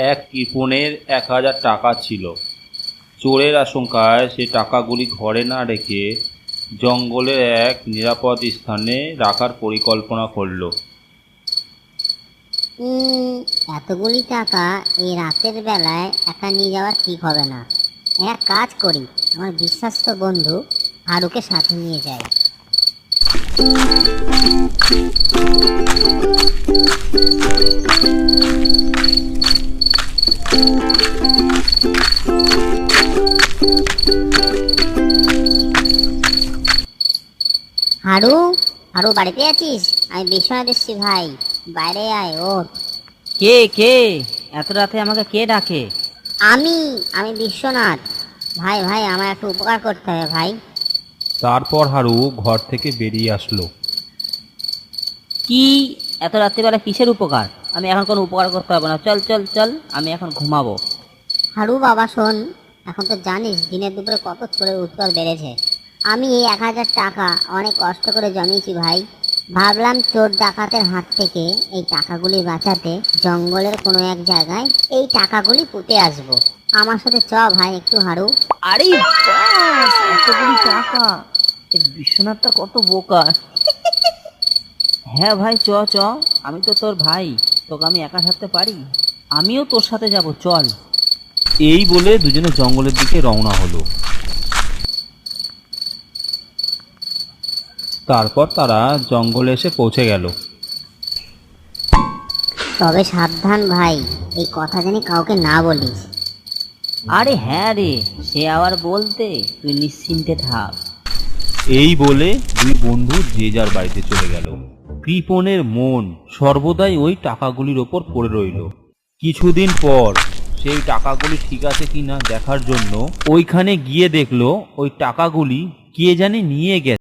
এক কৃপণের ১,০০০ টাকা ছিল। চোরের আশঙ্কায় সে টাকাগুলি ঘরে না রেখে জঙ্গলের এক নিরাপদ স্থানে রাখার পরিকল্পনা করল। এতগুলি টাকা এই রাতের বেলায় একা নিয়ে যাওয়া ঠিক হবে না। এক কাজ করি, আমার বিশ্বস্ত বন্ধু হারুকে সাথে নিয়ে যাই। হারু, হারু বাড়িতে আছিস? আমি বিশ্বনাথ এসছি ভাই, বাইরে আয়। ও কে কে এত রাতে আমাকে কে ডাকে? আমি আমি বিশ্বনাথ। ভাই ভাই আমার একটু উপকার করতে হবে ভাই। তারপর হারু ঘর থেকে বেরিয়ে আসলো। কি এত রাত্রিবেলা কিসের উপকার? আমি এখন কোনো উপকার করতে পারবো না, চল চল চল, আমি এখন ঘুমাবো। হারু বাবা শোন, এখন তো জানিস দিনের দুপুরে কত চোরের উৎপাত বেড়েছে। আমি এই ১,০০০ টাকা অনেক কষ্ট করে জমিয়েছি ভাই। ভাবলাম চোর ডাকাতের হাত থেকে এই টাকাগুলি বাঁচাতে জঙ্গলের কোনো এক জায়গায় এই টাকাগুলি পুঁতে আসবো। আমার সাথে চ ভাই একটু হারু। আরে বাস, এতগুলি টাকা! এই বিশ্বনাথটা কত বোকা! হ্যাঁ ভাই, চ চ, আমি তো তোর ভাই, তোকে আমি একা থাকতে পারি? আমিও তোর সাথে যাব, চল। এই বলে দুজনে জঙ্গলের দিকে রওনা হলো। তারপর তারা জঙ্গলে এসে পৌঁছে গেল। তবে সাবধান ভাই, এই কথা জানি কাউকে না বলিস। আরে হ্যাঁ রে, সে আবার বলতে, তুই নিশ্চিন্তে থাক। এই বলে দুই বন্ধু যে যার বাড়িতে চলে গেল। কৃপণের মন সর্বদাই ওই টাকাগুলির ওপর পড়ে রইল। কিছুদিন পর সেই টাকাগুলি ঠিক আছে কিনা দেখার জন্য ওইখানে গিয়ে দেখলো ওই টাকাগুলি কে জানি নিয়ে গেছে।